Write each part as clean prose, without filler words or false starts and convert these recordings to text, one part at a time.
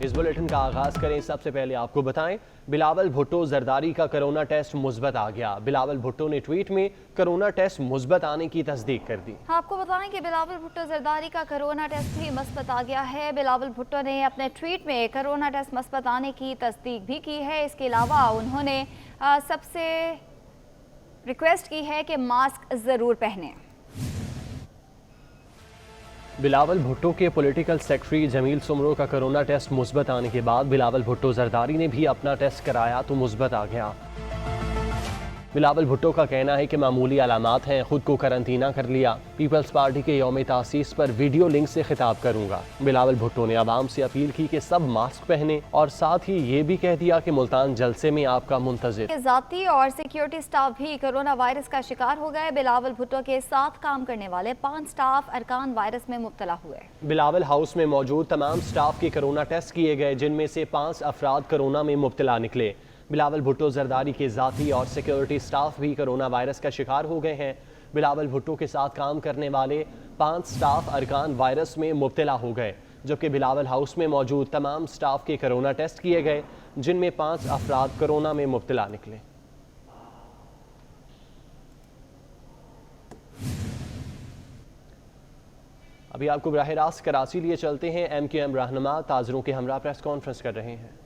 इस बुलेटिन का आगाज करें। सबसे पहले आपको बताएं, बिलावल भुट्टो जरदारी का कोरोना टेस्ट मुस्बत आ गया। बिलावल भुट्टो ने ट्वीट में कोरोना टेस्ट मुस्बत आने की तस्दीक कर दी। आपको बताएं कि बिलावल भुट्टो जरदारी का कोरोना टेस्ट भी मुस्बत आ गया है। बिलावल भुट्टो ने अपने ट्वीट में कोरोना टेस्ट मुस्बत आने की तस्दीक भी की है। इसके अलावा उन्होंने सबसे रिक्वेस्ट की है कि मास्क जरूर पहने। बिलावल भुट्टो के पॉलिटिकल सेक्रेटरी जमील सुमरो का कोरोना टेस्ट मुस्बत आने के बाद बिलावल भुट्टो जरदारी ने भी अपना टेस्ट कराया तो मुस्बत आ गया। बिलावल भुट्टो का कहना है कि मामूली अलामात हैं, खुद को करंतना कर लिया। पीपल्स पार्टी के यौम तासीस पर वीडियो लिंक से खिताब करूंगा। बिलावल भुट्टो ने आवाम से अपील की कि सब मास्क पहने और साथ ही ये भी कह दिया कि मुल्तान जलसे में आपका मुंतजिर। जाती और सिक्योरिटी स्टाफ भी कोरोना वायरस का शिकार हो गए। बिलावल भुट्टो के साथ काम करने वाले 5 स्टाफ अरकान वायरस में मुब्तला हुए। बिलावल हाउस में मौजूद तमाम स्टाफ के कोरोना टेस्ट किए गए, जिनमें से 5 अफराद कोरोना में मुब्तला निकले। बिलावल भुट्टो जरदारी के जाती और सिक्योरिटी स्टाफ भी कोरोना वायरस का शिकार हो गए हैं। बिलावल भुट्टो के साथ काम करने वाले 5 स्टाफ अरकान वायरस में मुब्तला हो गए, जबकि बिलावल हाउस में मौजूद तमाम स्टाफ के कोरोना टेस्ट किए गए, जिनमें 5 अफराद कोरोना में मुब्तला निकले। अभी आपको बराह रास्त कराची लिए चलते हैं। MQM रहनुमा ताजरों के हमरा प्रेस कॉन्फ्रेंस कर रहे हैं।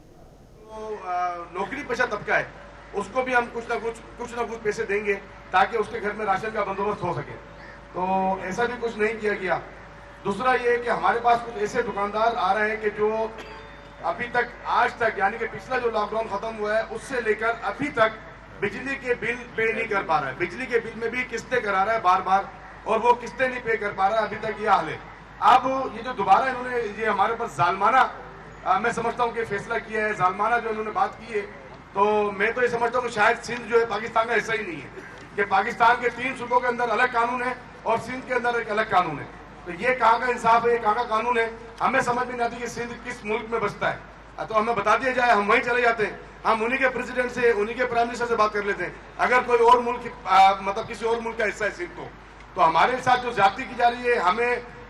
नौकरी पेशा तबका है, उसको भी हम कुछ ना कुछ पैसे देंगे ताकि उसके घर में राशन का बंदोबस्त हो सके। तो ऐसा भी कुछ नहीं किया गया। दूसरा ये कि हमारे पास कुछ ऐसे दुकानदार आ रहे हैं कि जो अभी तक आज तक यानी कि पिछला जो लॉकडाउन खत्म हुआ है उससे लेकर अभी तक बिजली के बिल पे नहीं कर पा रहा है। बिजली के बिल में भी किस्तें करा रहा है बार बार, और वो किस्तें नहीं पे कर पा रहा है। अभी तक ये हाल है। अब ये जो दोबारा इन्होंने ये हमारे ऊपर जालमाना मैं समझता हूँ कि फैसला किया है, जालमाना जो उन्होंने बात की है, तो मैं तो ये समझता हूँ कि शायद सिंध जो है पाकिस्तान का हिस्सा ही नहीं है, कि पाकिस्तान के 3 सूबों के अंदर अलग कानून है और सिंध के अंदर एक अलग कानून है। तो ये कहाँ का इंसाफ है, ये कहाँ का कानून है, हमें समझ में नहीं आती कि सिंध किस मुल्क में बसता है। तो हमें बता दिया जाए, हम वहीं चले जाते हैं। हम उन्हीं के प्रेसिडेंट से, उन्हीं के प्राइम मिनिस्टर से बात कर लेते हैं। अगर कोई और मुल्क मतलब किसी और मुल्क का हिस्सा है सिंध, तो हमारे साथ जो ज्यादती की जा रही है,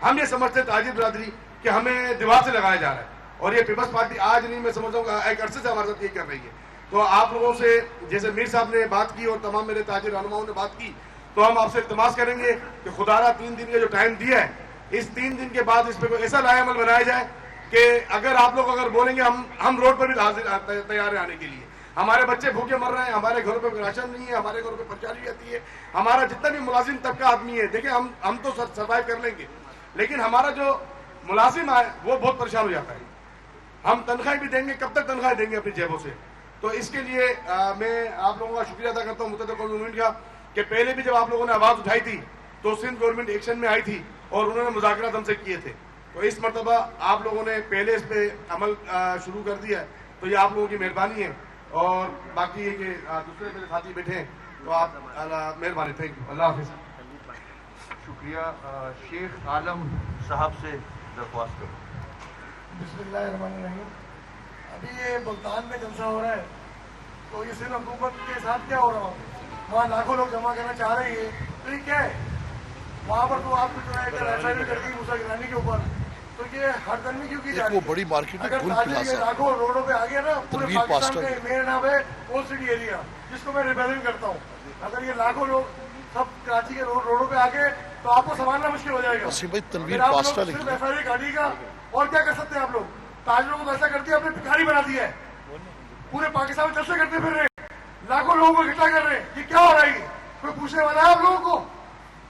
हम ये समझते हैं ताजिर बिरादरी कि हमें दीवार से लगाया जा रहा है। और ये पीपल्स पार्टी आज नहीं, मैं समझता हूँ एक अरसे से हमारे साथ ये कर रही है। तो आप लोगों से, जैसे मीर साहब ने बात की और तमाम मेरे ताजिर रहनुमाओं ने बात की, तो हम आपसे इल्तिमास करेंगे कि खुदारा 3 दिन का जो टाइम दिया है, इस 3 दिन के बाद इस पर कोई ऐसा लाएअमल बनाया जाए कि अगर आप लोग अगर बोलेंगे हम रोड पर भी तैयार है आने के लिए। हमारे बच्चे भूखे मर रहे हैं, हमारे घरों पर राशन नहीं है, हमारे घरों पर परेशानी आती है। हमारा जितना भी मुलाजिम तबका आदमी है, देखिए हम तो सर्वाइव कर लेंगे, लेकिन हमारा जो मुलाजिम है वो बहुत परेशान हो जाता है। हम तनख्वाह भी देंगे, कब तक तनख्वाह देंगे अपनी जेबों से। तो इसके लिए मैं आप लोगों का शुक्रिया अदा करता हूँ मुतहदा कौमी गवर्नमेंट का, कि पहले भी जब आप लोगों ने आवाज उठाई थी तो सिंध गवर्नमेंट एक्शन में आई थी और उन्होंने मुज़ाकरात हमसे किए थे। तो इस मरतबा आप लोगों ने पहले इस पे अमल शुरू कर दिया है, तो ये आप लोगों की मेहरबानी है। और बाकी ये कि दूसरे मेरे साथी बैठे हैं, तो आप मेहरबानी। थैंक यू, अल्लाह हाफिज़। शुक्रिया। शेख आलम साहब से दरख्वास्त करूँ। बिस्मिल्लाहिर्रहमानिर्रहीम। अभी ये मुल्तान में जलसा हो रहा है, तो ये सिर्फ हुकूमत के साथ क्या हो रहा है, वहाँ लाखों लोग जमा करना चाह रही है, तो ये क्या है? वहाँ पर तो आपको जो है एफआईआर कर दी मूसा गिलानी के ऊपर, तो ये हरदर्मी क्यों की जा रही है? वो बड़ी मार्केट है, अगर ताजिर लाखों रोडों पे आ गया ना, पूरे पाकिस्तान का मेरा नाम है ओल्ड सिटी एरिया, जिसको मैं रिप्रेजेंट करता हूँ। अगर ये लाखों लोग सब कराची के रोडों पे आ गए तो आपको संभालना मुश्किल हो जाएगा। सिर्फ एफआईआर गाड़ी का और क्या कर सकते हैं आप लोग? ताजिरों को ऐसा कर दिया, अपने भिखारी बना दिया है, पूरे पाकिस्तान में जलसे करते फिर रहे, लाखों लोगों को इकट्ठा कर रहे हैं। ये क्या हो रहा है? कोई पूछने वाला है आप लोगों को?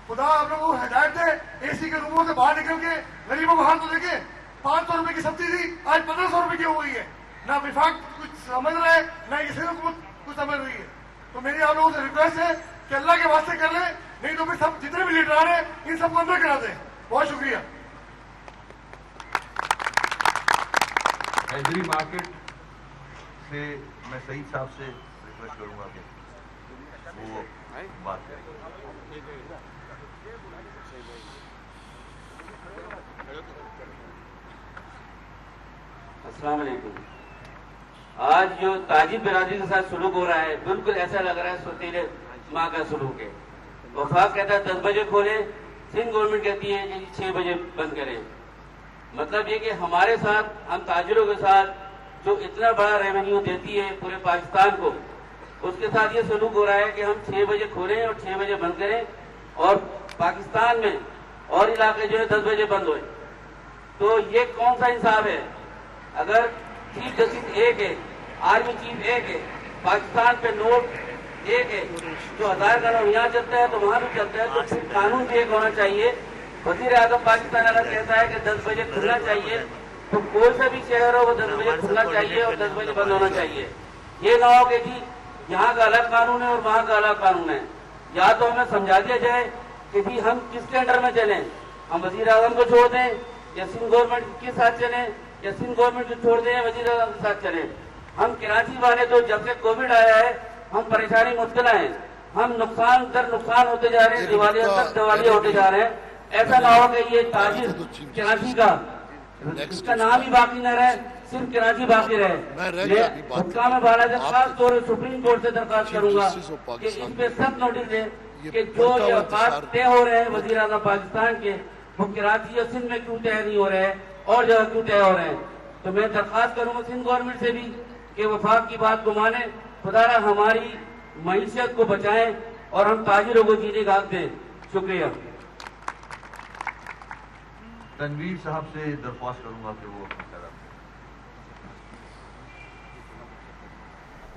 खुदा आप लोगों को हिदायत दे, एसी के रूमों से बाहर निकल के गरीबों को हाथ तो देखे। 500 रुपए की सब्जी थी, आज 1500 रुपए की हो गई है। ना विफाक कुछ समझ रहा है, ना ये सिर्फ कुछ समझ रही है। तो मेरी आप लोगों से रिक्वेस्ट है कि अल्लाह के वास्ते कर ले, नहीं तो फिर सब जितने भी लीडर आ रहे हैं इन सबको अंदर करा दें। बहुत शुक्रिया। हैदरी मार्केट से मैं सईद साहब से रिक्वेस्ट करूंगा कि वो बात करें। अस्सलाम वालेकुम। आज जो ताजिर बिरादरी के साथ सुलूक हो रहा है, बिल्कुल ऐसा लग रहा है सौतीले माँ का सुलूक है। वफाक कहता है 10 बजे खोले, सिंध गवर्नमेंट कहती है कि 6 बजे बंद करें। मतलब ये कि हमारे साथ, हम ताजिरों के साथ जो इतना बड़ा रेवेन्यू देती है पूरे पाकिस्तान को, उसके साथ ये सलूक हो रहा है कि हम 6 बजे खोलें और 6 बजे बंद करें, और पाकिस्तान में और इलाके जो है 10 बजे बंद हुए। तो ये कौन सा इंसाफ है? अगर चीफ जस्टिस एक है, आर्मी चीफ एक है, पाकिस्तान पे नोट एक है, जो 1000 कानून यहाँ चलता है तो वहां भी चलता है, तो फिर कानून भी एक होना चाहिए। वजीर आजम पाकिस्तान अगर कहता है कि 10 बजे खुलना चाहिए, तो कोई सा भी शहर हो वो 10 बजे खुलना चाहिए और 10 बजे बंद होना चाहिए। ये ना हो कि जी यहाँ का अलग कानून है और वहाँ का अलग कानून है। या तो हमें समझा दिया जाए कि जी हम किसके अंडर में चलें, हम वजीर आजम को छोड़ दें या सिंध गवर्नमेंट के साथ चलें, या सिंध गवर्नमेंट को छोड़ दें वजीर आजम के साथ चलें। हम कराची वाले तो जब से कोविड आया है हम परेशानी मुश्किल है, हम नुकसान दर नुकसान होते जा रहे हैं, दिवालिया तक दिवालिया होते जा रहे हैं। ऐसा ना हो कि ये ताजिर कराची का इसका नाम ही बाकी न रहे, सिर्फ कराची बाकी रहे। भटका में बाला से खास तौर पर सुप्रीम कोर्ट से दरखास्त करूंगा कि इस पे सख्त नोटिस दें कि जो ये बात तय हो रहे हैं वजीर आज़म पाकिस्तान के, वो कराची और सिंध में क्यों तय नहीं हो रहे हैं और जगह क्यों तय हो रहे हैं। तो मैं दरखास्त करूंगा सिंध गवर्नमेंट से भी कि वफाक की बात को माने, खुदारा हमारी मईशत को बचाएं और हम ताजिरों को जीने का हक दें। शुक्रिया। तनवीर साहब से दरख्वास्त करूंगा कि वो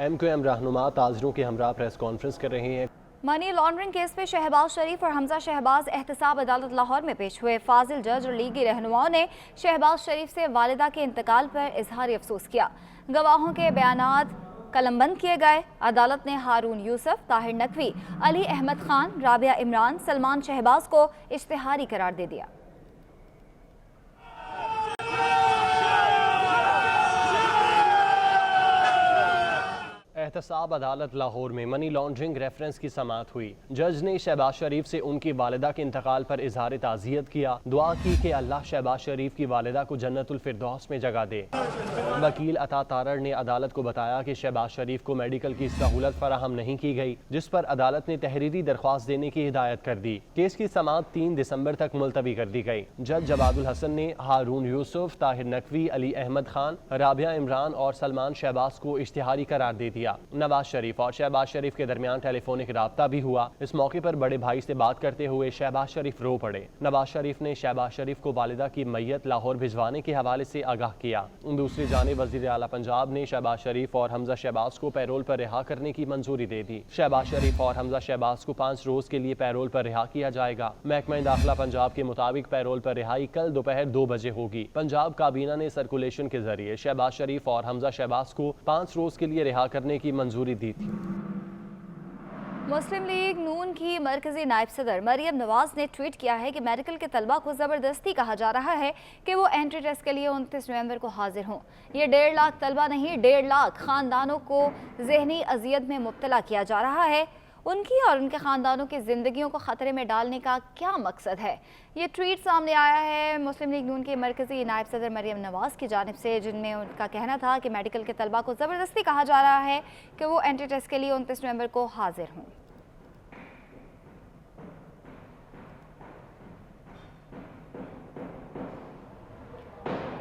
MQM रहनुमा ताजिरों के हमरा प्रेस कॉन्फ्रेंस कर रहे हैं। मनी लॉन्ड्रिंग केस में शहबाज शरीफ और हमजा शहबाज एहतसाब अदालत लाहौर में पेश हुए। फाजिल जज और लीगी रहनुमाओं ने शहबाज शरीफ से वालिदा के इंतकाल पर इजहार अफसोस किया। गवाहों के बयानात कलमबंद किए गए। अदालत ने हारून यूसुफ, ताहिर नकवी, अली अहमद खान, राबिया इमरान, सलमान शहबाज को इश्तिहारी करार दे दिया। एहतसाब अदालत लाहौर में मनी लॉन्ड्रिंग रेफरेंस की समाअत हुई। जज ने शहबाज शरीफ से उनकी वालिदा के इंतकाल पर इजहार ताज़ियत किया। दुआ की कि अल्लाह शहबाज शरीफ की वालिदा को जन्नतुल फिरदौस में जगह दे। वकील अता तारड़ ने अदालत को बताया कि शहबाज शरीफ को मेडिकल की सहूलत फराहम नहीं की गई, जिस पर अदालत ने तहरीरी दरख्वास्त देने की हिदायत कर दी। केस की समाअत 3 दिसंबर तक मुलतवी कर दी गई। जज जवादुल हसन ने हारून यूसुफ, ताहिर नकवी, अली अहमद खान, राबिया इमरान और सलमान शहबाज को इश्तिहारी करार दे दिया। नवाज शरीफ और शहबाज शरीफ के दरमियान टेलीफोनिक राब्ता भी हुआ। इस मौके पर बड़े भाई से बात करते हुए शहबाज शरीफ रो पड़े। नवाज शरीफ ने शहबाज शरीफ को वालिदा की मैयत लाहौर भिजवाने के हवाले से आगाह किया। दूसरी जानिब वज़ीर आला पंजाब ने शहबाज शरीफ और हमजा शहबाज को पैरोल पर रिहा करने की मंजूरी दे दी। शहबाज शरीफ और हमजा शहबाज को 5 रोज के लिए पैरोल पर रिहा किया जाएगा। महकमा दाखिला पंजाब के मुताबिक पैरोल पर रिहाई कल दोपहर 2 बजे होगी। पंजाब काबीना ने सर्कुलेशन के जरिए शहबाज शरीफ और हमजा शहबाज को 5 रोज के लिए रिहा करने की मंजूरी दी थी। मुस्लिम लीग नून की मरकजी नायब सदर मरियम नवाज ने ट्वीट किया है कि मेडिकल के तलबा को ज़बरदस्ती कहा जा रहा है कि वो एंट्री टेस्ट के लिए 29 नवंबर को हाजिर हों। ये 1.5 लाख तलबा नहीं, 1.5 लाख ख़ानदानों को जहनी अजियत में मुब्तला किया जा रहा है। उनकी और उनके ख़ानदानों की ज़िंदगियों को ख़तरे में डालने का क्या मकसद है? ये ट्वीट सामने आया है मुस्लिम लीग नून के मरकजी नायब सदर मरियम नवाज की जानिब से, जिनमें उनका कहना था कि मेडिकल के तलबा को ज़बरदस्ती कहा जा रहा है कि वो एंट्री टेस्ट के लिए 29 नवंबर को हाजिर हों।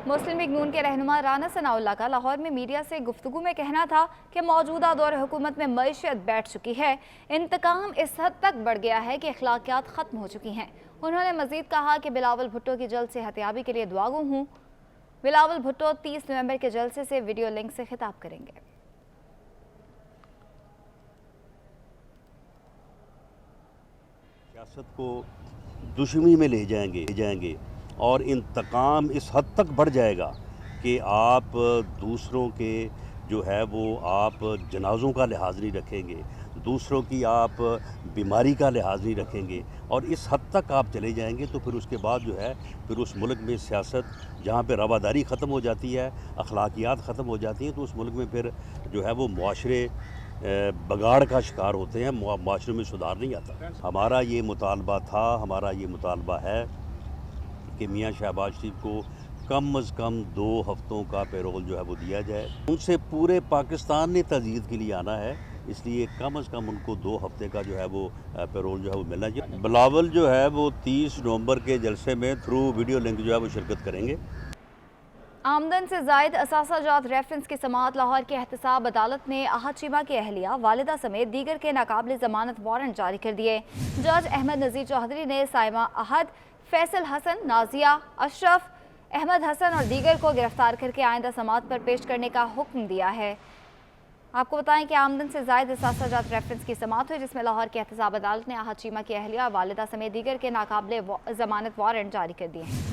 मुस्लिम लीग नून के रहनुमा राना सनाउल्लाह का लाहौर में मीडिया से गुफ्तगू में कहना था कि मौजूदा दौर हुकूमत में मईशत बैठ चुकी है। इंतकाम इस हद तक बढ़ गया है कि अखलाकियात ख़त्म हो चुकी हैं। उन्होंने मजीद कहा कि बिलावल भुट्टो की जल्द सेहतयाबी के लिए दुआगो हूँ। बिलावल भुट्टो 30 नवंबर के जलसे से वीडियो लिंक से खिताब करेंगे। सियासत को दुश्मनी में ले जाएंगे और इंतकाम इस हद तक बढ़ जाएगा कि आप दूसरों के जो है वो आप जनाज़ों का लिहाज नहीं रखेंगे, दूसरों की आप बीमारी का लिहाज नहीं रखेंगे और इस हद तक आप चले जाएंगे तो फिर उसके बाद जो है फिर उस मुल्क में सियासत जहाँ पे रवादारी ख़त्म हो जाती है, अखलाकियात ख़त्म हो जाती हैं, तो उस मुल्क में फिर जो है वो मुआशरे बगाड़ का शिकार होते हैं, मुआशरे में सुधार नहीं आता। हमारा ये मुतालबा था, हमारा ये मुतालबा है कि मियाँ शहबाज शरीफ को कम अज़ कम 2 हफ्तों का पैरोल जो है वो दिया जाए। उनसे पूरे पाकिस्तान ने तज़यीद के लिए आना है, इसलिए कम अज़ कम उनको 2 हफ्ते का जो है वो पैरोल जो है वो मिलना चाहिए। बिलावल जो है वो 30 नवंबर के जलसे में थ्रू वीडियो लिंक जो है वो शिरकत करेंगे। आमदन से जायद असासाजात रेफरेंस की समाअत लाहौर की एहतसाब अदालत ने आहत चीमा की अहलिया वालिदा समेत दीगर के नाकाबिल जमानत वारंट जारी कर दिए। जज अहमद नज़ीर चौधरी ने साइमा अहद, फैसल हसन, नाजिया, अशरफ, अहमद हसन और दीगर को गिरफ्तार करके आइंदा समाअत पर पेश करने का हुक्म दिया है। आपको बताएं कि आमदन से जायद असासाजात रेफरेंस की समाअत हुई, जिसमें लाहौर की एहतसाब अदालत ने आहत चीमा की अहलिया और वालिदा समेत दीगर के नाकाबिल जमानत वारंट जारी कर दिए हैं।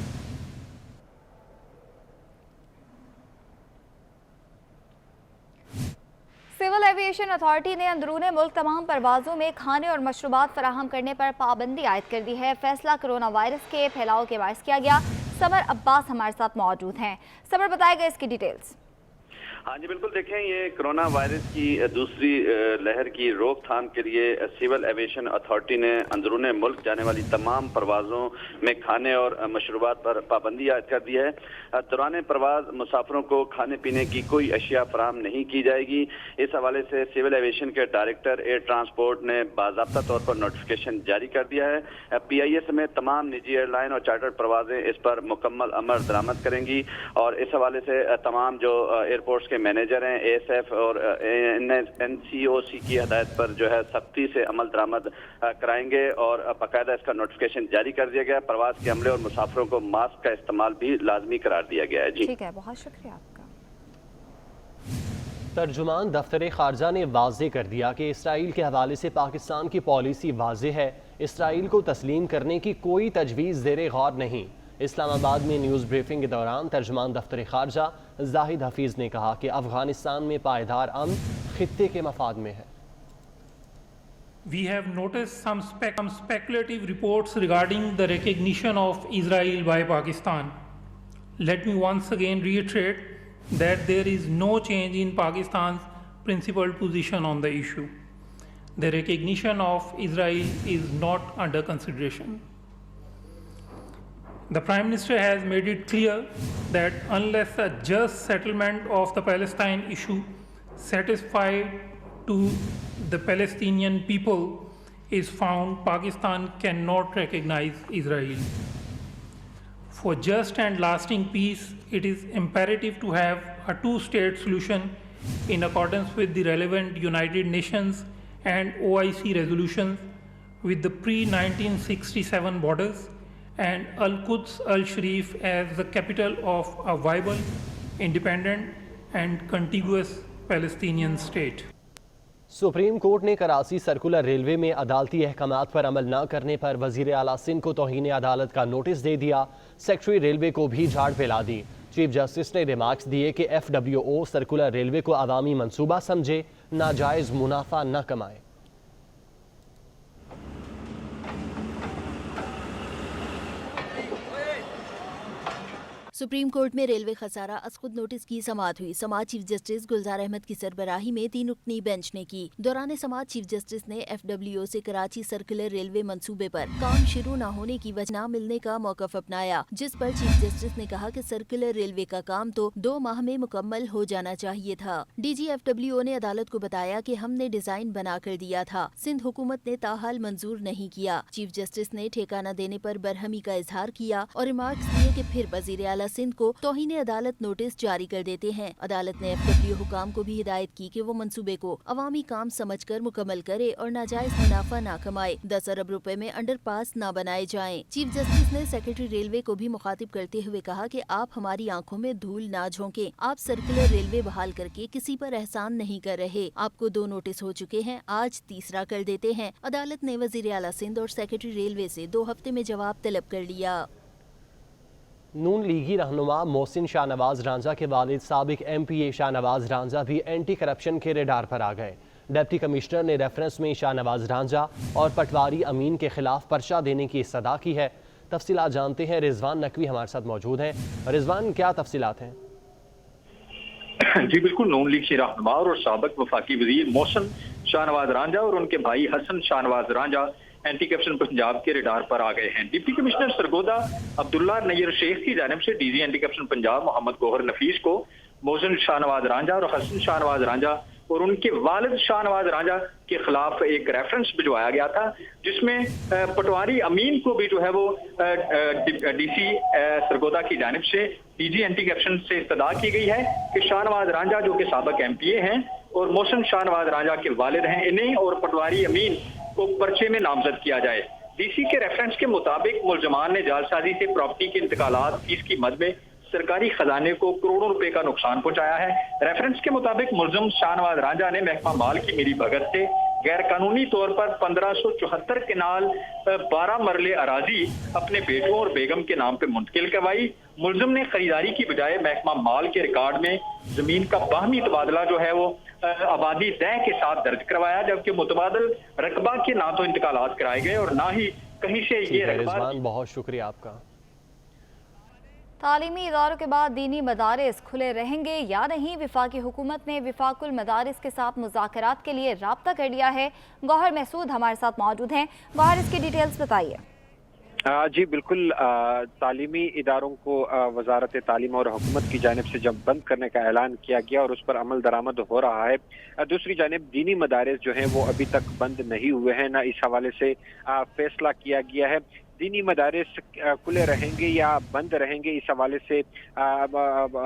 सिविल एविएशन अथॉरिटी ने अंदरूने मुल्क तमाम परवाज़ों में खाने और मशरूबात फराहम करने पर पाबंदी आयद कर दी है। फैसला कोरोना वायरस के फैलाव के बायस किया गया। समर अब्बास हमारे साथ मौजूद हैं। समर, बताएगा इसकी डिटेल्स। हाँ जी बिल्कुल, देखें ये कोरोना वायरस की दूसरी लहर की रोकथाम के लिए सिविल एविएशन अथॉरिटी ने अंदरूने मुल्क जाने वाली तमाम परवाज़ों में खाने और मशरूबात पर पाबंदी आयद कर दी है। दौरान परवाज़ मुसाफिरों को खाने पीने की कोई अशिया फराहम नहीं की जाएगी। इस हवाले से सिविल एविएशन के डायरेक्टर एयर ट्रांसपोर्ट ने बाज़ाब्ता तौर पर नोटिफिकेशन जारी कर दिया है। PIA समेत तमाम निजी एयरलाइन और चार्टर्ड परवाज़ें इस पर मुकम्मल अमल दरामद करेंगी और इस हवाले से तमाम जो एयरपोर्ट्स मैनेजर हैं ASF और NCOC की हदायत पर जो है सख्ती से अमल दरामद कराएंगे और बाकायदा इसका नोटिफिकेशन जारी कर दिया गया है। प्रवास के अमले और मुसाफिरों को मास्क का इस्तेमाल भी लाजमी करार दिया गया है। जी ठीक है, बहुत शुक्रिया आपका। तर्जुमान दफ्तर खारजा ने वाज़े कर दिया कि इसराइल के हवाले से पाकिस्तान की पॉलिसी वाज़े है। इसराइल को तस्लीम करने की कोई तजवीज़ ज़ेरे गौर नहीं। इस्लामाबाद में न्यूज़ ब्रीफिंग के दौरान तर्जुमान दफ्तर खारजा जाहिद हफीज़ ने कहा कि अफगानिस्तान में पायदार अमन खित्ते के मफाद में है। We have noticed some speculative reports regarding the recognition of Israel by Pakistan. Let me once again reiterate that there is no change in Pakistan's principled position on the issue. The recognition of Israel is not under consideration. The Prime Minister has made it clear that unless a just settlement of the Palestine issue satisfied to the Palestinian people is found, Pakistan cannot recognize Israel. For just and lasting peace, it is imperative to have a two-state solution in accordance with the relevant United Nations and OIC resolutions with the pre-1967 borders and Al-Quds Al-Sharif as the capital of a viable, independent and contiguous Palestinian state. Supreme court ने Karachi circular railway में अदालती अहकामात पर अमल न करने पर वजीर आला सिंध को तौहीन अदालत का नोटिस दे दिया। सेक्रेटरी रेलवे को भी झाड़ फैला दी। चीफ जस्टिस ने रिमार्क्स दिए कि FWO सर्कुलर रेलवे को अवामी मंसूबा समझे, नाजायज मुनाफा न कमाए। सुप्रीम कोर्ट में रेलवे खसारा असखुद नोटिस की समाअत हुई। समाअत चीफ जस्टिस गुलजार अहमद की सरबराही में 3 रुकनी बेंच ने की। दौरान समाअत चीफ जस्टिस ने FWO से कराची सर्कुलर रेलवे मंसूबे पर काम शुरू न होने की वजह न मिलने का मौकफ अपनाया, जिस पर चीफ जस्टिस ने कहा कि सर्कुलर रेलवे का काम तो 2 माह में मुकम्मल हो जाना चाहिए था। DG FWO ने अदालत को बताया कि हमने डिजाइन बना कर दिया था, सिंध हुकूमत ने ताहाल मंजूर नहीं किया। चीफ जस्टिस ने ठेका न देने पर बरहमी का इजहार किया और रिमार्क्स दिए कि फिर वजीर आला सिंध को तौहीन अदालत नोटिस जारी कर देते हैं। अदालत ने FWO हुकाम को भी हिदायत की कि वो मंसूबे को अवामी काम समझकर मुकम्मल करे और नाजायज मुनाफा न कमाए। 10 अरब रुपए में अंडरपास न बनाए जाएं। चीफ जस्टिस ने सेक्रेटरी रेलवे को भी मुखातिब करते हुए कहा कि आप हमारी आंखों में धूल ना झोंके। आप सर्कुलर रेलवे बहाल करके किसी पर एहसान नहीं कर रहे। आपको 2 नोटिस हो चुके हैं, आज तीसरा कर देते हैं। अदालत ने वजीर आला सिंध और सेक्रेटरी रेलवे से 2 हफ्ते में जवाब तलब कर लिया। नून लीगी रहनुमा मोहसिन शाहनवाज रांझा के वालिद साबिक MPA शाहनवाज रांझा भी एंटी करप्शन के रेडार पर आ गए। डिप्टी कमिश्नर ने रेफरेंस में शाहनवाज रांझा और पटवारी अमीन के खिलाफ पर्चा देने की सदा की है। तफसीलात जानते हैं, रिजवान नकवी हमारे साथ मौजूद हैं। रिजवान, क्या तफसीलात हैं? जी बिल्कुल, नून लीग के रहनुमा और साबिक वफाकी वजीर मोहसिन शाहनवाज रांझा और उनके भाई हसन शाहनवाज रांझा एंटी करप्शन पंजाब के रेडार पर आ गए हैं। डिप्टी कमिश्नर सरगोदा अब्दुल्ला नैयर शेख की जानिब से DG anti corruption Punjab Mohammad Gohar Nafees को मोहसिन शाहनवाज रांझा और हसन शाहनवाज रांझा और उनके वालिद शाहनवाज रांझा के खिलाफ एक रेफरेंस भिजवाया गया था, जिसमें पटवारी अमीन को भी जो है वो डीसी सरगोदा की जानिब से डीजी एंटी करप्शन से इस्तदा की गई है कि शाहनवाज रांझा जो कि साबिक एमपीए हैं और मोहसिन शाहनवाज रांझा के वालिद हैं, इन्हें और पटवारी अमीन को पर्चे में नामजद किया जाए। डीसी के रेफरेंस के मुताबिक मुलजमान ने जालसाजी से प्रॉपर्टी के इंतकालात फीस की मद में सरकारी खजाने को करोड़ों रुपए का नुकसान पहुंचाया है। रेफरेंस के मुताबिक मुलजम शाहनवाज रांझा ने महकमा माल की मिली भगत से गैर कानूनी तौर पर 1574 केनाल 12 मरले अराजी अपने बेटों और बेगम के नाम पे मुंतकिल करवाई। मुलजम ने खरीदारी की बजाय महकमा माल के रिकॉर्ड में जमीन का बाहमी तबादला जो है वो आबादी तय के साथ दर्ज करवाया, जबकि मुतबादल रकबा के ना तो इंतकालात कराए गए और ना ही कहीं से ये रकबा। बहुत शुक्रिया आपका। तालीमी इदारों के बाद दीनी मदारिस खुले रहेंगे या नहीं, वफाकी हुकूमत ने वफाकुल मदारिस के साथ मुज़ाकरात के लिए राब्ता कर लिया है। गौहर महसूद हमारे साथ मौजूद हैं। गौहर, इसकी डिटेल्स बताइए। जी बिल्कुल, तालीमी इदारों को वजारत तालीम और हुकूमत की जानिब से जब बंद करने का ऐलान किया गया और उस पर अमल दरामद हो रहा है, दूसरी जानिब दीनी मदारिस जो हैं वो अभी तक बंद नहीं हुए हैं, ना इस हवाले से फैसला किया गया है। दीनी मदारिस खुले रहेंगे या बंद रहेंगे, इस हवाले से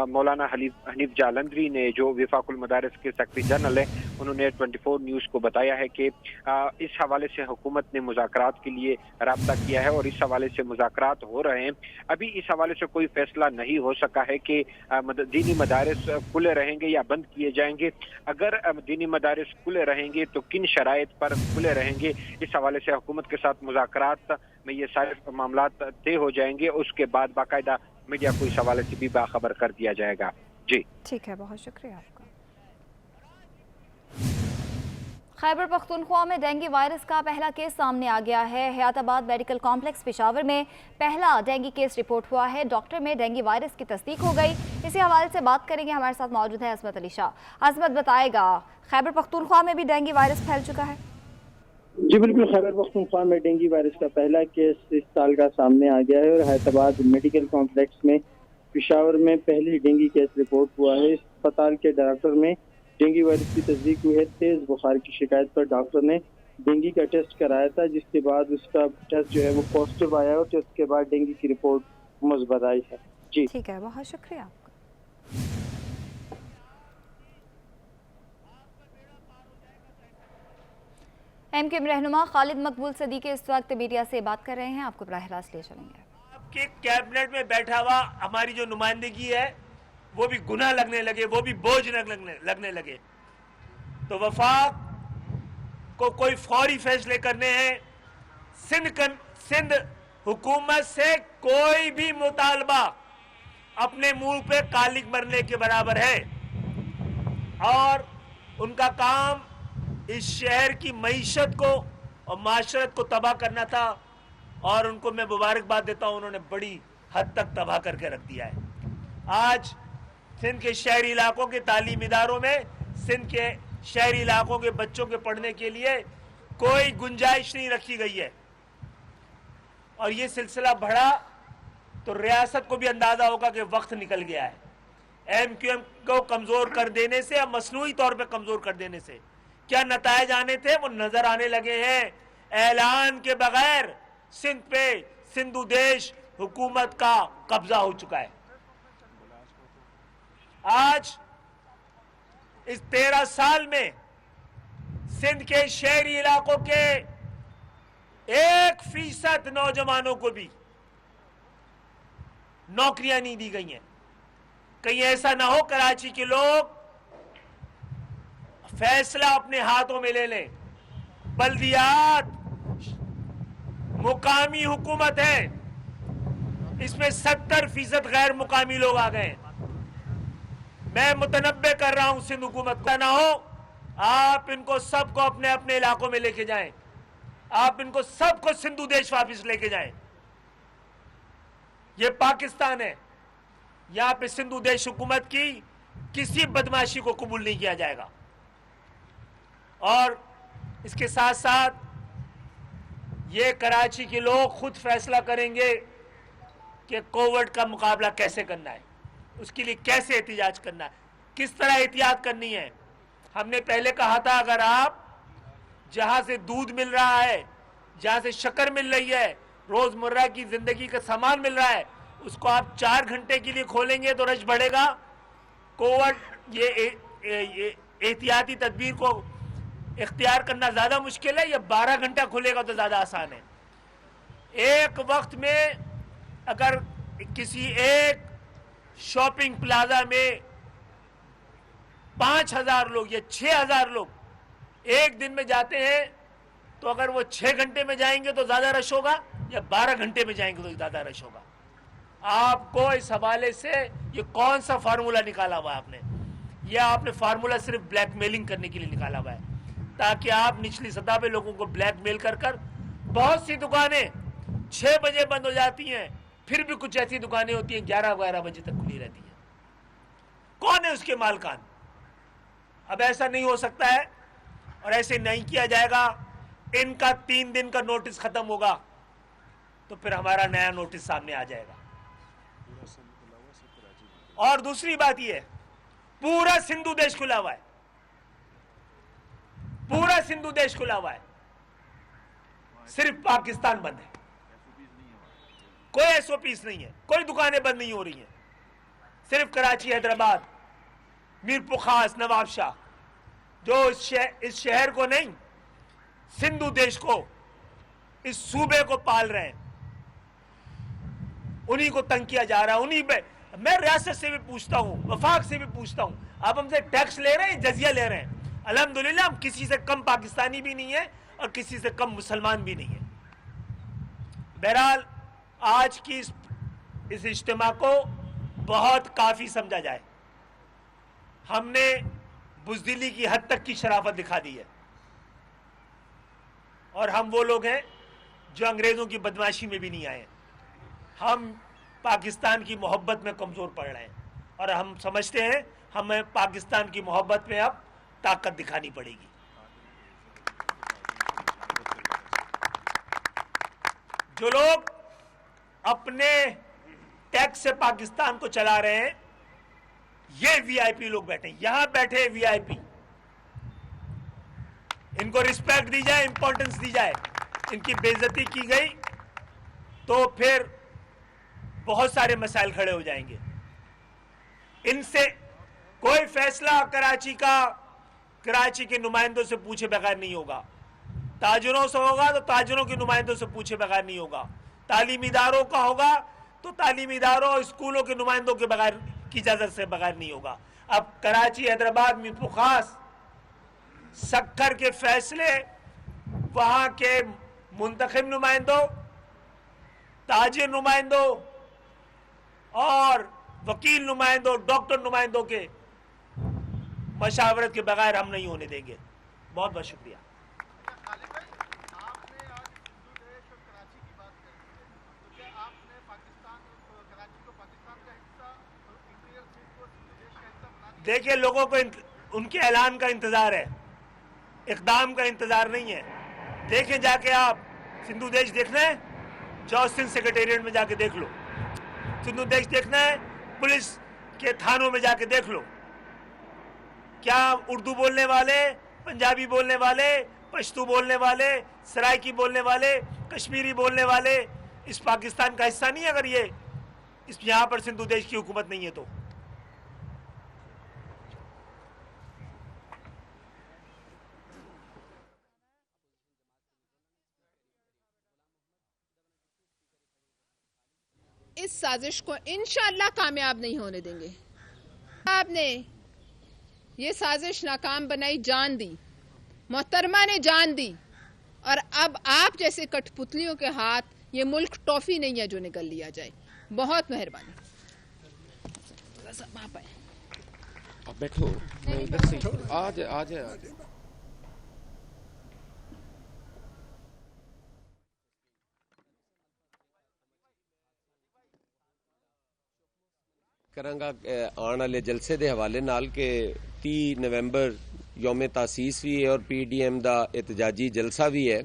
मौलाना हनीफ जालंधरी ने जो वफाकुल मदारिस के सेक्रेटरी जनरल है, उन्होंने 24 न्यूज़ को बताया है कि इस हवाले से हुकूमत ने मुज़ाकरात के लिए राब्ता किया है और इस हवाले से मुज़ाकरात हो रहे हैं। अभी इस हवाले से कोई फैसला नहीं हो सका है कि दीनी मदारिस खुले रहेंगे या बंद किए जाएंगे। अगर दीनी मदारिस खुले रहेंगे तो किन शराइत पर खुले रहेंगे, इस हवाले से हुकूमत के साथ मुज़ाकरात में ये सारे मामला तय हो जाएंगे। उसके बाद बाकायदा मीडिया को इस हवाले से भी बाखबर कर दिया जाएगा। जी ठीक है, बहुत शुक्रिया आपका। खैबर पख्तूनख्वा में डेंगू वायरस का पहला केस सामने आ गया है। हयाताबाद मेडिकल कॉम्प्लेक्स पेशावर में पहला डेंगू केस रिपोर्ट हुआ है। डॉक्टर में डेंगू वायरस की तस्दीक हो गई। इसी हवाले से बात करेंगे, हमारे साथ मौजूद है असमत अली शाह। असमत बताएगा, खैबर पख्तूनख्वा में भी डेंगू वायरस फैल चुका है? जी बिल्कुल, खैबर पख्तूनख्वा में डेंगू वायरस का पहला केस इस साल का सामने आ गया है और हैदराबाद मेडिकल कॉम्प्लेक्स में पेशावर में पहली डेंगू केस रिपोर्ट हुआ है। इस अस्पताल के डॉक्टर में डेंगू वायरस की तस्दीक हुई है। तेज बुखार की शिकायत पर डॉक्टर ने डेंगू का टेस्ट कराया था, जिसके बाद उसका टेस्ट जो है वो पॉजिटिव आया और टेस्ट के बाद डेंगू की रिपोर्ट मुस्बत आई है। जी ठीक है, बहुत शुक्रिया आपका। एमक्यूएम रहनुमा खालिद मकबूल सदीकी इस वक्त मीडिया से बात कर रहे हैं, आपको बराह रास्त ले चलेंगे। आपके कैबिनेट में बैठा हुआ हमारी जो नुमाइंदगी है वो भी गुनाह लगने लगे, वो भी बोझ लगने लगे। तो वफाक को कोई फौरी फैसले करने हैं। सिंध हुकूमत से कोई भी मुतालबा अपने मुंह पे कालिक मरने के बराबर है और उनका काम इस शहर की मईशत को और माशरत को तबाह करना था और उनको मैं मुबारकबाद देता हूं, उन्होंने बड़ी हद तक तबाह करके रख दिया है। आज सिंध के शहरी इलाकों के तालीम इदारों में सिंध के शहरी इलाकों के बच्चों के पढ़ने के लिए कोई गुंजाइश नहीं रखी गई है और ये सिलसिला बढ़ा तो रियासत को भी अंदाजा होगा कि वक्त निकल गया है। एमक्यूएम को कमजोर कर देने से या मसनूई तौर पे कमजोर कर देने से क्या नतायज आने थे वो नजर आने लगे हैं। ऐलान के बगैर सिंध पे सिंधु देश हुकूमत का कब्जा हो चुका है। आज इस 13 साल में सिंध के शहरी इलाकों के 1% नौजवानों को भी नौकरियां नहीं दी गई हैं। कहीं ऐसा ना हो कराची के लोग फैसला अपने हाथों में ले लें। बल्दियात मुकामी हुकूमत है, इसमें 70% गैर मुकामी लोग आ गए। मैं मुतनब्बे कर रहा हूं सिंध हुकूमत को, ना हो आप इनको सबको अपने अपने इलाकों में लेके जाएं, आप इनको सबको सिंधु देश वापस लेके जाएं। ये पाकिस्तान है, यहां पे सिंधु देश हुकूमत की किसी बदमाशी को कबूल नहीं किया जाएगा। और इसके साथ साथ ये कराची के लोग खुद फैसला करेंगे कि कोविड का मुकाबला कैसे करना है, उसके लिए कैसे एहतिजाज करना है, किस तरह एहतियात करनी है। हमने पहले कहा था अगर आप जहां से दूध मिल रहा है, जहां से शक्कर मिल रही है, रोजमर्रा की जिंदगी का सामान मिल रहा है, उसको आप 4 घंटे के लिए खोलेंगे तो रश बढ़ेगा। कोविड ये एहतियाती तदबीर को इख्तियार करना ज्यादा मुश्किल है, या 12 घंटा खुलेगा तो ज्यादा आसान है। एक वक्त में अगर किसी एक शॉपिंग प्लाजा में 5000 लोग या 6000 लोग एक दिन में जाते हैं, तो अगर वो 6 घंटे में जाएंगे तो ज्यादा रश होगा, या 12 घंटे में जाएंगे तो ज्यादा रश होगा। आपको इस हवाले से ये कौन सा फार्मूला निकाला हुआ है आपने? यह आपने फार्मूला सिर्फ ब्लैकमेलिंग करने के लिए निकाला हुआ है, ताकि आप निचली सतह पे लोगों को ब्लैकमेल कर बहुत सी दुकानें 6 बजे बंद हो जाती हैं, फिर भी कुछ ऐसी दुकानें होती हैं 11-12 बजे तक खुली रहती हैं। कौन है उसके मालकान? अब ऐसा नहीं हो सकता है और ऐसे नहीं किया जाएगा। इनका 3 दिन का नोटिस खत्म होगा तो फिर हमारा नया नोटिस सामने आ जाएगा। और दूसरी बात यह, पूरा सिंधु देश खुला हुआ है, पूरा सिंधु देश खुला हुआ है, सिर्फ पाकिस्तान बंद है। कोई एसओपीस नहीं है, कोई दुकानें बंद नहीं हो रही हैं। सिर्फ कराची, हैदराबाद, मीरपुर खास, नवाबशाह, जो इस शहर को नहीं, सिंधु देश को, इस सूबे को पाल रहे हैं, उन्हीं को तंग किया जा रहा है। उन्हीं पे मैं रियासत से भी पूछता हूं, वफाक से भी पूछता हूं, आप हमसे टैक्स ले रहे हैं, जजिया ले रहे हैं। अल्हम्दुलिल्लाह हम किसी से कम पाकिस्तानी भी नहीं है और किसी से कम मुसलमान भी नहीं है। बहरहाल आज की इस इज्तिमा को बहुत काफी समझा जाए। हमने बुज़दिली की हद तक की शराफत दिखा दी है, और हम वो लोग हैं जो अंग्रेजों की बदमाशी में भी नहीं आए। हम पाकिस्तान की मोहब्बत में कमजोर पड़ रहे हैं और हम समझते हैं हमें पाकिस्तान की मोहब्बत में अब ताकत दिखानी पड़ेगी। जो लोग अपने टैक्स से पाकिस्तान को चला रहे हैं, ये वीआईपी लोग बैठे, यहां बैठे वीआईपी, इनको रिस्पेक्ट दी जाए, इंपॉर्टेंस दी जाए। इनकी बेइज्जती की गई तो फिर बहुत सारे मसाइल खड़े हो जाएंगे। इनसे कोई फैसला कराची के नुमाइंदों से पूछे बगैर नहीं होगा। ताजिरों से होगा तो ताजिरों के नुमाइंदों से पूछे बगैर नहीं होगा। तालीमी इदारों का होगा तो तालीमी इदारों और स्कूलों के नुमाइंदों के बगैर की इजाजत से बगैर नहीं होगा। अब कराची, हैदराबाद, मीरपुर खास, सक्खर के फैसले वहां के मुंतखब नुमाइंदों, ताजिर नुमाइंदों और वकील नुमाइंदों, डॉक्टर नुमाइंदों के मशावरत के बगैर हम नहीं होने देंगे। बहुत बहुत शुक्रिया। देखिए, लोगों को उनके ऐलान का इंतजार है, इकदाम का इंतजार नहीं है। देखें, जाके आप सिंधु देश देखना है, जाओ सिंध सेक्रेटेरिएट में जाके देख लो। सिंधु देश देखना है, पुलिस के थानों में जाके देख लो। क्या उर्दू बोलने वाले, पंजाबी बोलने वाले, पश्तू बोलने वाले, सराइकी बोलने वाले, कश्मीरी बोलने वाले इस पाकिस्तान का हिस्सा नहीं है? अगर ये यहाँ पर सिंधु देश की हुकूमत नहीं है तो इस साजिश को इंशाअल्लाह कामयाब नहीं होने देंगे। आपने ये साजिश नाकाम बनाई, जान दी, मोहतरमा ने जान दी, और अब आप जैसे कठपुतलियों के हाथ ये मुल्क टॉफी नहीं है जो निकल लिया जाए। बहुत मेहरबानी। बैठो, आज करांगा आने वाले जलसे के हवाले नाल के 30 नवंबर यौम तासीस भी है और PDM का एहतजाजी जलसा भी है,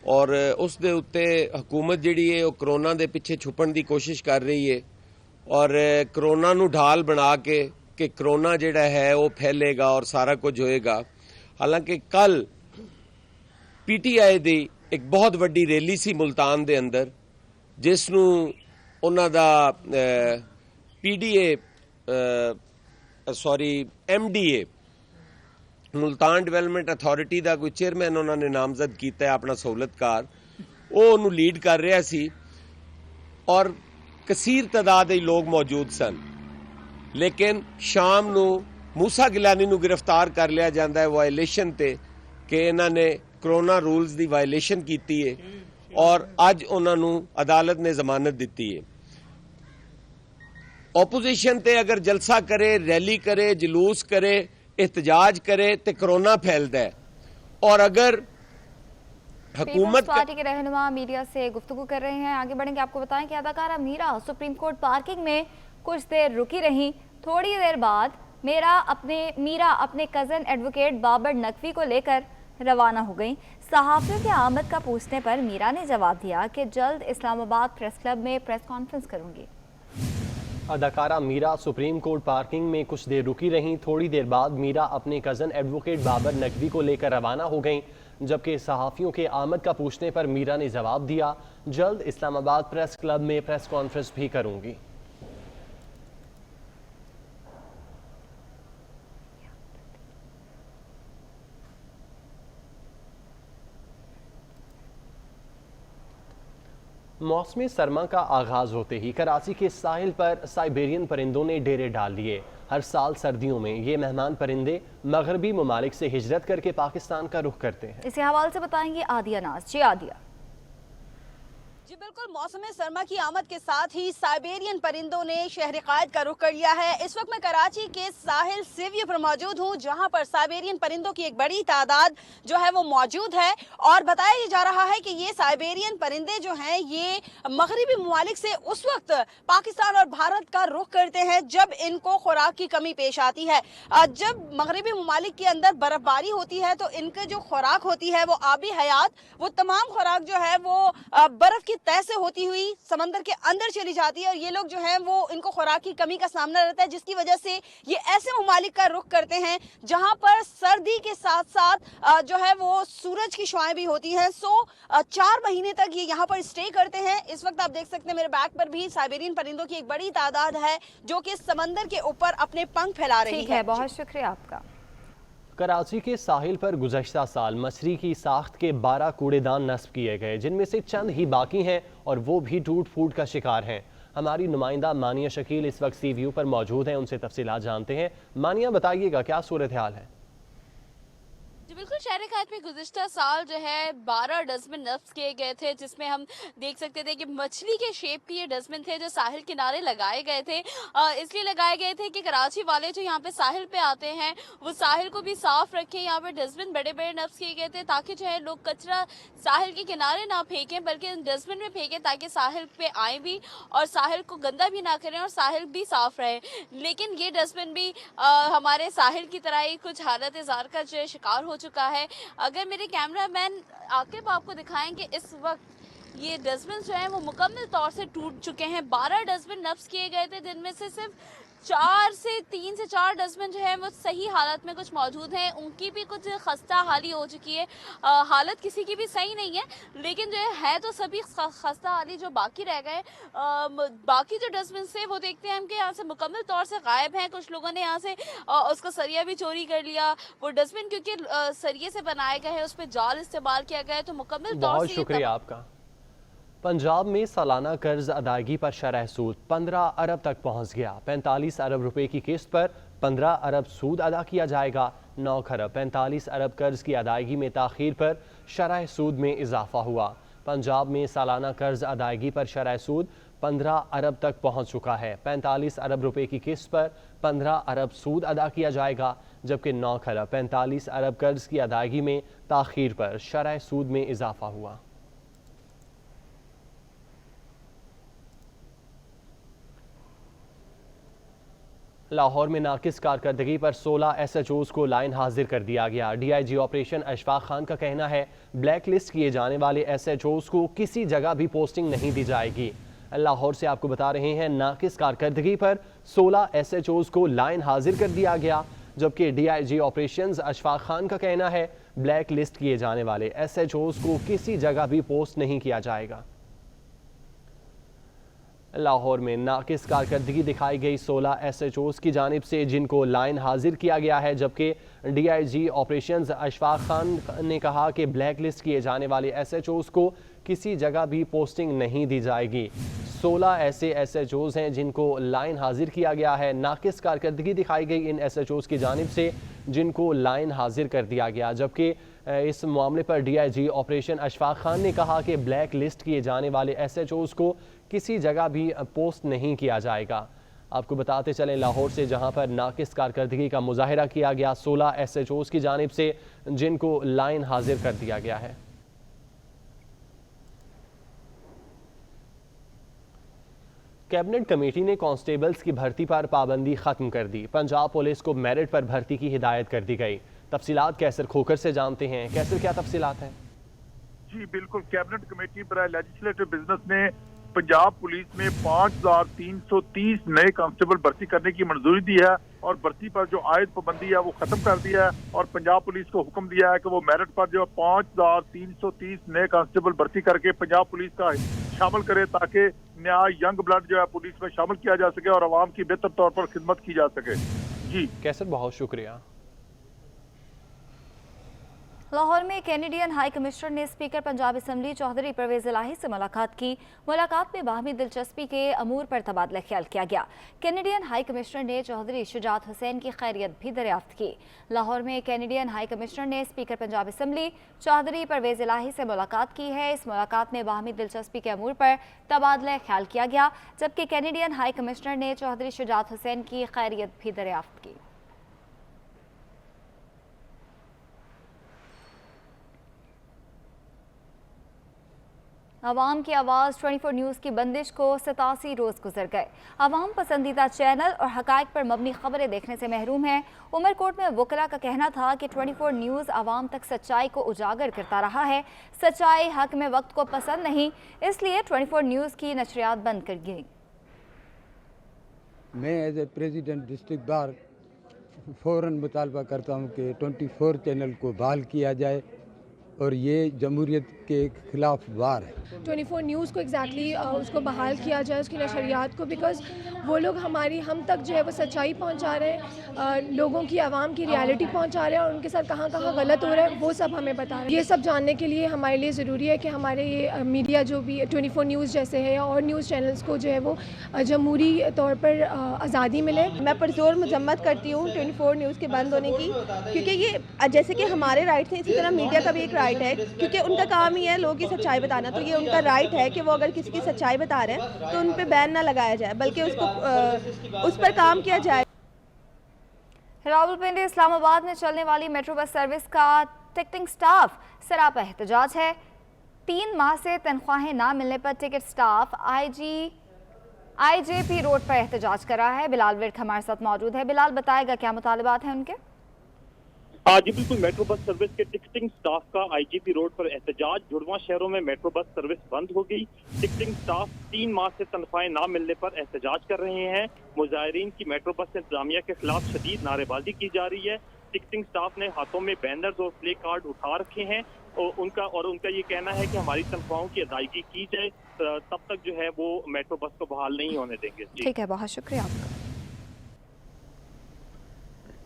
और उस दे उत्ते हुकूमत जिहड़ी है वो कोरोना के पिछे छुपण की कोशिश कर रही है और कोरोना नू ढाल बना के कि कोरोना जिहड़ा है वो फैलेगा और सारा कुछ होएगा। हालांकि कल पीटीआई दी एक बहुत वड्डी रैली सी मुल्तान दे अंदर, जिसनू उन्हां दा MDA मुल्तान डिवेलपमेंट अथॉरिटी का कोई चेयरमैन उन्होंने नामजद किया है अपना सहूलतकार, वो उन्होंने लीड कर रहा सी और कसीर तादाद लोग मौजूद सन। लेकिन शाम नू मूसा गिलानी नू गिरफ्तार कर लिया जाता है वायलेशन ते कि इन्होंने कोरोना रूल्स की वायलेशन की है और अज उन्होंने अदालत ने जमानत दी है। ओपोजिशन ते अगर जलसा करे, रैली करे, जुलूस करे, एहतजाज करे तो कोरोना फैलता है। और अगर हुकूमत पार्टी के रहनुमा मीडिया से गुफ्तगू कर रहे हैं, आगे बढ़ेंगे। आपको बताएं कि अदाकारा मीरा सुप्रीम कोर्ट पार्किंग में कुछ देर रुकी रही। थोड़ी देर बाद मीरा अपने कजन एडवोकेट बाबर नकवी को लेकर रवाना हो गई। सहाफियों की आमद का पूछने पर मीरा ने जवाब दिया कि जल्द इस्लामाबाद प्रेस क्लब में प्रेस कॉन्फ्रेंस करूंगी। अदाकारा मीरा सुप्रीम कोर्ट पार्किंग में कुछ देर रुकी रहीं। थोड़ी देर बाद मीरा अपने कज़न एडवोकेट बाबर नकवी को लेकर रवाना हो गईं, जबकि सहाफ़ियों के आमद का पूछने पर मीरा ने जवाब दिया, जल्द इस्लामाबाद प्रेस क्लब में प्रेस कॉन्फ्रेंस भी करूंगी। मौसमी सरमा का आगाज होते ही कराची के साहिल पर साइबेरियन परिंदों ने डेरे डाल लिए। हर साल सर्दियों में ये मेहमान परिंदे मगरबी ममालिक से हिजरत करके पाकिस्तान का रुख करते हैं। इसी हवाले से बताएंगे आदिया नाज। जी आदिया। जी बिल्कुल, मौसम सरमा की आमद के साथ ही साइबेरियन परिंदों ने शहर कायद का रुख कर लिया है। इस वक्त मैं कराची के साहिल सेवियर पर मौजूद हूँ, जहाँ पर साइबेरियन परिंदों की एक बड़ी तादाद जो है वो मौजूद है। और बताया जा रहा है कि ये साइबेरियन परिंदे जो हैं ये मगरबी ममालिक से उस वक्त पाकिस्तान और भारत का रुख करते हैं जब इनको खुराक की कमी पेश आती है। जब मगरबी ममालिक के अंदर बर्फबारी होती है तो इनके जो खुराक होती है वो आबी हयात, वो तमाम खुराक जो है वो बर्फ की तह से होती हुई समंदर के अंदर चली जाती है और ये लोग जो हैं वो इनको खुराक की कमी का सामना रहता है, जिसकी वजह से ये ऐसे ममालिक का रुख करते हैं जहां पर सर्दी के साथ साथ जो है वो सूरज की शुआएं भी होती हैं। 4 महीने तक ये यहाँ पर स्टे करते हैं। इस वक्त आप देख सकते हैं मेरे बैक पर भी साइबेरियन परिंदों की एक बड़ी तादाद है जो कि समंदर के ऊपर अपने पंख फैला रही है। बहुत शुक्रिया आपका। कराची के साहिल पर गुज़श्ता साल मछली की साख्त के 12 कूड़ेदान नस्ब किए गए, जिनमें से चंद ही बाकी हैं और वो भी टूट फूट का शिकार हैं। हमारी नुमाइंदा मानिया शकील इस वक्त सी व्यू पर मौजूद हैं, उनसे तफसीलात जानते हैं। मानिया, बताइएगा क्या सूरत हाल है? जी बिल्कुल, शहर कायद में गुज़िश्ता साल जो है 12 डस्टबिन नस्ब किए गए थे, जिसमें हम देख सकते थे कि मछली के शेप के ये डस्टबिन थे जो साहिल किनारे लगाए गए थे। इसलिए लगाए गए थे कि कराची वाले जो यहाँ पे साहिल पे आते हैं वो साहिल को भी साफ रखें। यहाँ पे डस्टबिन बड़े बड़े नस्ब किए गए थे ताकि जो है लोग कचरा साहिल के किनारे ना फेंकें बल्कि डस्टबिन में फेंकें, ताकि साहिल पे आए भी और साहिल को गंदा भी ना करें और साहिल भी साफ रहे। लेकिन ये डस्टबिन भी हमारे साहिल की तरह ही कुछ हालत इज़ार का जो शिकार हो चुका है। अगर मेरे कैमरामैन आकिब आपको दिखाएं कि इस वक्त ये डस्टबिन जो है वो मुकम्मल तौर से टूट चुके हैं। 12 डस्टबिन नस्ब किए गए थे, जिनमें से सिर्फ 3 से 4 डस्टबिन जो है वो सही हालत में कुछ मौजूद हैं। उनकी भी कुछ खस्ता हाली हो चुकी है, हालत किसी की भी सही नहीं है, लेकिन जो है तो सभी खस्ता हाली जो बाकी रह गए। बाकी जो डस्टबिन से वो देखते हैं हम कि यहाँ से मुकम्मल तौर से गायब हैं। कुछ लोगों ने यहाँ से उसका सरिया भी चोरी कर लिया। वो डस्टबिन क्योंकि सरिये से बनाए गए हैं, उस पर जाल इस्तेमाल किया गया है, तो मुकम्मल तौर से। बहुत शुक्रिया आपका। पंजाब में सालाना कर्ज अदायगी पर शरह सूद 15 अरब तक पहुंच गया। 45 अरब रुपए की किस्त पर 15 अरब सूद अदा किया जाएगा। 9 खरब 45 अरब कर्ज की अदायगी में ताखीर पर शरह सूद में इजाफा हुआ। पंजाब में सालाना कर्ज अदायगी पर शरह सूद 15 अरब तक पहुंच चुका है। 45 अरब रुपए की किस्त पर 15 अरब सूद अदा किया जाएगा, जबकि 9 खरब 45 अरब कर्ज की अदायगी में ताखीर पर शरह सूद में इजाफा हुआ। लाहौर में नाकिस कारकर्दगी पर 16 SHOs को लाइन हाजिर कर दिया गया। DIG ऑपरेशन अशफाक खान का कहना है ब्लैक लिस्ट किए जाने वाले SHOs को किसी जगह भी पोस्टिंग नहीं दी जाएगी। लाहौर से आपको बता रहे हैं, नाकिस कारकर्दगी पर 16 SHOs को लाइन हाजिर कर दिया गया, जबकि DIG ऑपरेशंस अशफाक खान का कहना है ब्लैक लिस्ट किए जाने वाले SHOs को किसी जगह भी पोस्ट नहीं किया जाएगा। लाहौर में नाकिस कारकर्दगी दिखाई गई 16 SHOs की जानिब से, जिनको लाइन हाजिर किया गया है, जबकि DIG ऑपरेशंस अशफाक खान ने कहा कि ब्लैक लिस्ट किए जाने वाले SHOs को किसी जगह भी पोस्टिंग नहीं दी जाएगी। 16 ऐसे SHOs हैं जिनको लाइन हाजिर किया गया है। नाकिस कारकर्दगी दिखाई गई इन SHOs की जानिब से, जिनको लाइन हाजिर कर दिया गया, जबकि इस मामले पर DIG ऑपरेशन अशफाक खान ने कहा कि ब्लैक लिस्ट किए जाने वाले SHOs को किसी जगह भी पोस्ट नहीं किया जाएगा। आपको बताते चलें, लाहौर से जहां पर नाकिस कारकर्दगी का मुजाहिरा किया गया 16 SHOs की जानिब से, जिनको लाइन हाजिर कर दिया गया है। कैबिनेट कमेटी ने कांस्टेबल्स की भर्ती पर पाबंदी खत्म कर दी। पंजाब पुलिस को मेरिट पर भर्ती की हिदायत कर दी गई। तफसीलात कैसर खोकर से जानते हैं। कैसर, क्या तफसीलात हैं? जी बिल्कुल, कैबिनेट कमेटी पर लेजिस्लेटिव बिजनेस ने पंजाब पुलिस में 5330 नए कांस्टेबल भर्ती करने की मंजूरी दी है और भर्ती पर जो आयद पाबंदी है वो खत्म कर दिया है और पंजाब पुलिस को हुक्म दिया है कि वो मेरिट पर जो 5330 नए कांस्टेबल भर्ती करके पंजाब पुलिस का शामिल करे, ताकि नया यंग ब्लड जो है पुलिस में शामिल किया जा सके और आवाम की बेहतर तौर पर खिदमत की जा सके। जी कैसर, बहुत शुक्रिया। लाहौर में कैनेडियन हाई कमिश्नर ने स्पीकर पंजाब असम्बली चौधरी परवेज इलाही से मुलाकात की। मुलाकात में बाहमी दिलचस्पी के अमूर पर तबादला ख्याल किया गया। कैनेडियन हाई कमिश्नर ने चौधरी शुजात हुसैन की खैरियत भी दरियाफ्त की। लाहौर में कैनेडियन हाई कमिश्नर ने स्पीकर पंजाब असम्बली चौधरी परवेज इलाही से मुलाकात की है। इस मुलाकात में बाहमी दिलचस्पी के अमूर पर तबादला ख्याल किया गया, जबकि कैनेडियन हाई कमिश्नर ने चौधरी शुजात हुसैन की खैरियत भी दरियाफ्त की। अवाम की आवाज़ 24 न्यूज़ की बंदिश को 87 रोज़ गुजर गए। अवाम पसंदीदा चैनल और हक़ाइक़ पर मबनी खबरें देखने से महरूम है। उमरकोट में वकला का कहना था कि 24 न्यूज़ आवाम तक सच्चाई को उजागर करता रहा है। सच्चाई हक में वक्त को पसंद नहीं, इसलिए 24 न्यूज़ की नशरियात बंद कर गई। मैं as a president district bar फ़ौरन मुतालबा करता हूँ कि 24 चैनल को बहाल किया जाए और ये जमहूरियत के खिलाफ वार है। 24 न्यूज़ को एग्जैक्टली उसको बहाल किया जाए, उसकी नशरियात को, बिकॉज वो लोग हम तक जो है वो सच्चाई पहुंचा रहे हैं, लोगों की आवाम की रियलिटी पहुंचा रहे हैं और उनके साथ कहाँ कहाँ गलत हो रहा है वो सब हमें बता रहे हैं। ये सब जानने के लिए हमारे लिए ज़रूरी है कि हमारे ये मीडिया जो भी 24 न्यूज़ जैसे है और न्यूज़ चैनल्स को जो है वो जमहूरी तौर पर आज़ादी मिले। मैं पुरजोर मजम्मत करती हूँ 24 न्यूज़ के बंद होने की, क्योंकि ये जैसे कि हमारे राइट थे, इसी तरह मीडिया का भी एक राइट है, क्योंकि उनका काम ही है लोगों की सच्चाई बताना। तो ये उनका राइट है कि वो अगर किसी की सच्चाई बता रहे हैं तो उन पे बैन ना लगाया जाए, बल्कि उसको उस पर काम किया जाए। रावलपिंडी इस्लामाबाद में चलने वाली मेट्रो बस सर्विस का टिकटिंग स्टाफ सरापा एहतजाज है। 3 माह से तनख्वाहें ना मिलने पर टिकट स्टाफ IJP रोड पर एहतजाज कर रहा है। बिलाल विर्क हमारे साथ मौजूद है। बिलाल, बताएगा क्या मुतालबात हैं उनके? जी बिल्कुल, मेट्रो बस सर्विस के टिकटिंग स्टाफ का IJP रोड पर एहतजाज। जुड़वा शहरों में मेट्रो बस सर्विस बंद हो गई। टिकटिंग स्टाफ 3 माह से तनख्वाहें ना मिलने पर एहतजाज कर रहे हैं। मुजाहिरीन की मेट्रो बस इंतजामिया के खिलाफ शदीद नारेबाजी की जा रही है। टिकटिंग स्टाफ ने हाथों में बैनर्स और प्ले कार्ड उठा रखे हैं और उनका ये कहना है कि हमारी तनख्वाहों की अदायगी की जाए, तब तक जो है वो मेट्रो बस को बहाल नहीं होने देंगे। ठीक है, बहुत शुक्रिया आपका।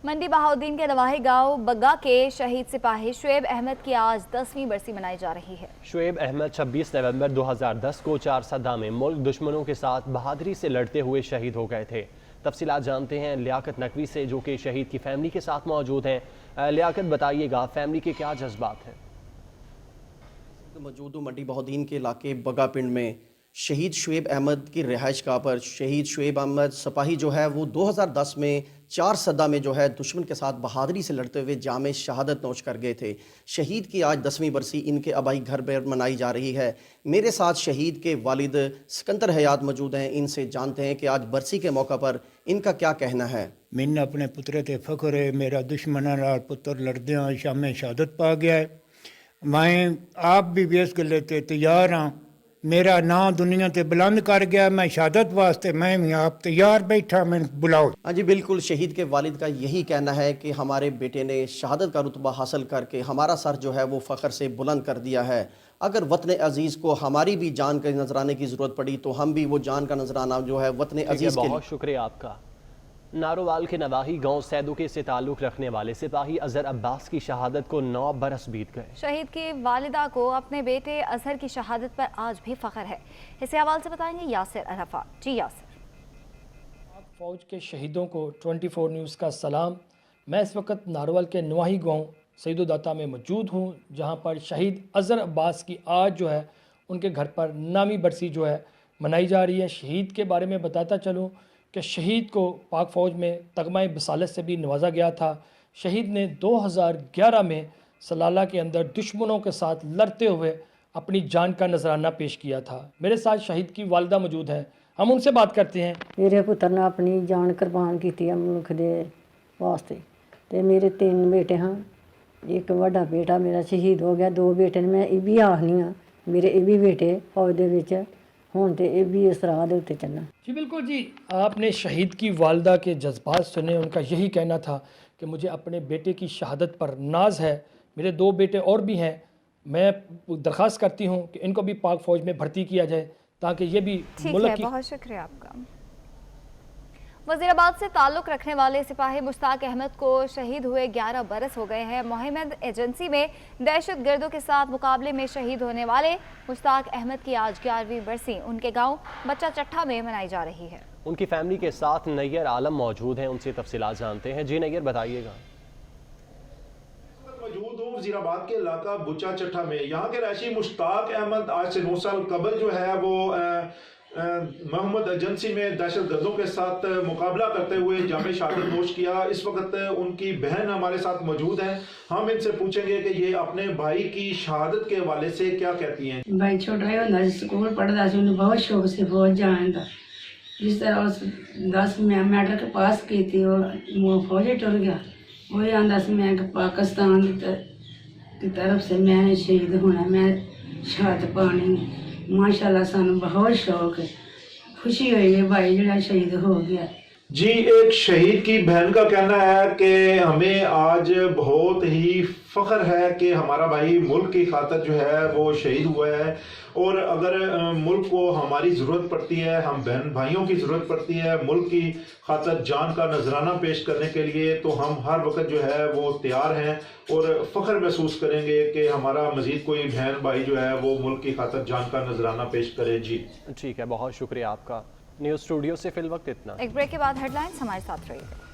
मंडी बहाउद्दीन के नवाही गांव बग्गा के शहीद सिपाही शुएब अहमद की आज 10वीं बरसी मनाई जा रही है। शुएब अहमद 26 नवंबर 2010 को 4 सदा में मुल्क दुश्मनों के साथ बहादुरी से लड़ते हुए शहीद हो गए थे। तफसीलात जानते हैं लियाकत नकवी से, जो कि शहीद की फैमिली के साथ मौजूद हैं। लियाकत, बताइएगा फैमिली के क्या जज्बात हैं? मौजूद मंडी बहाउद्दीन के इलाके बग्गा पिंड में शहीद शुएब अहमद की रिहाइश गाह पर शहीद शुएब अहमद सिपाही जो है वो 2010 में 4 सदा में जो है दुश्मन के साथ बहादुरी से लड़ते हुए जामे शहादत नोश कर गए थे। शहीद की आज 10वीं बरसी इनके आबाई घर पर मनाई जा रही है। मेरे साथ शहीद के वालिद सिकंदर हयात मौजूद हैं। इनसे जानते हैं कि आज बरसी के मौका पर इनका क्या कहना है। मैंने अपने पुत्र ते फख्र है, मेरा दुश्मन नाल पुत्र लड़दे हैं शामे शहादत पा गया है। मैं आप भी बेस कर लेते तैयार हाँ, मेरा नाम दुनिया ते बुलंद कर गया। मैं शहादत वास्ते मैं भी आप तैयार बैठा, मैं बुलाओ। हाँ जी बिल्कुल, शहीद के वालिद का यही कहना है कि हमारे बेटे ने शहादत का रुतबा हासिल करके हमारा सर जो है वो फ़ख्र से बुलंद कर दिया है। अगर वतन अजीज़ को हमारी भी जान के नजराने की ज़रूरत पड़ी तो हम भी वो जान का नजराना जो है वतन अजीज़ के। बहुत शुक्रिया आपका। नारोवाल के नवाही गांव सैदुके से ताल्लुक़ रखने वाले सिपाही अजहर अब्बास की शहादत को 9 बरस बीत गए। शहीद की वालिदा को अपने बेटे अजहर की शहादत पर आज भी फ़ख्र है। इसे हवाले से बताएंगे यासिर अरफात। जी यासिर। फौज के शहीदों को 24 न्यूज़ का सलाम। मैं इस वक्त नारोवाल के नवाही गांव सईदुदाता में मौजूद हूं, जहां पर शहीद अजहर अब्बास की आज जो है उनके घर पर नामी बरसी जो है मनाई जा रही है। शहीद के बारे में बताता चलूं कि शहीद को पाक फ़ौज में तगमाए बसालत से भी नवाजा गया था। शहीद ने 2011 में सलाला के अंदर दुश्मनों के साथ लड़ते हुए अपनी जान का नजराना पेश किया था। मेरे साथ शहीद की वालिदा मौजूद हैं, हम उनसे बात करते हैं। मेरे पुत्र ने अपनी जान कुर्बान की थी मुल्क के वास्ते, तो मेरे 3 बेटे हैं। एक बड़ा बेटा मेरा शहीद हो गया, 2 बेटे ने मैं ये भी आखनी हाँ मेरे ये भी बेटे फौज दे विच होण ते ये भी इस राह दे उत्ते चलना। जी बिल्कुल जी, आपने शहीद की वालिदा के जज्बात सुने। उनका यही कहना था कि मुझे अपने बेटे की शहादत पर नाज है। मेरे 2 बेटे और भी हैं, मैं दरख्वास्त करती हूँ कि इनको भी पाक फ़ौज में भर्ती किया जाए ताकि ये भी मुल्क की। बहुत शुक्रिया आपका। वज़ीराबाद से ताल्लुक़ रखने वाले सिपाही मुश्ताक अहमद को शहीद हुए 11 बरस हो गए हैं। मोहम्मद एजेंसी में दहशत गर्दों के साथ मुकाबले में शहीद होने वाले मुश्ताक अहमद की आज 11वीं बरसी उनके गांव बच्चा चट्ठा में मनाई जा रही है। उनकी फैमिली के साथ नैयर आलम मौजूद हैं, उनसे तफसीलात जानते हैं। जी नैयर बताइएगा। मौजूद हूँ वज़ीराबाद के इलाका बुचा चट्ठा में। यहाँ के रहायशी मुश्ताक अहमद आज से 9 साल कबल जो है वो मोहम्मद एजेंसी में दहशत गर्दों के साथ मुकाबला करते हुए जामे शहादत नोश किया। इस वक्त उनकी बहन हमारे साथ मौजूद हैं, हम इनसे पूछेंगे कि ये अपने भाई की शहादत के हवाले से क्या कहती हैं। भाई छोटा ही होंदा स्कूल पढ़दा सी, उन्हें बहुत शौक से फौज जाने का। जिस तरह उस 10 मैट्रिक पास की थी वो फौज टुर गया। वही आंदा सी मैं पाकिस्तान की तरफ से मैं शहीद होना, मैं शहादत पानी। माशाल्लाह सानू बहुत शौक है, खुशी हुई है भाई जो शहीद हो गया। जी, एक शहीद की बहन का कहना है कि हमें आज बहुत ही फख्र है कि हमारा भाई मुल्क की खातिर जो है वो शहीद हुआ है, और अगर मुल्क को हमारी ज़रूरत पड़ती है, हम बहन भाइयों की ज़रूरत पड़ती है मुल्क की खातिर जान का नजराना पेश करने के लिए, तो हम हर वक्त जो है वो तैयार हैं और फ़ख्र महसूस करेंगे कि हमारा मज़ीद कोई बहन भाई जो है वो मुल्क की खातिर जान का नजराना पेश करे। जी ठीक है, बहुत शुक्रिया आपका। न्यूज़ स्टूडियो से फिल वक्त इतना। एक ब्रेक के बाद हेडलाइंस, हमारे साथ रहिए।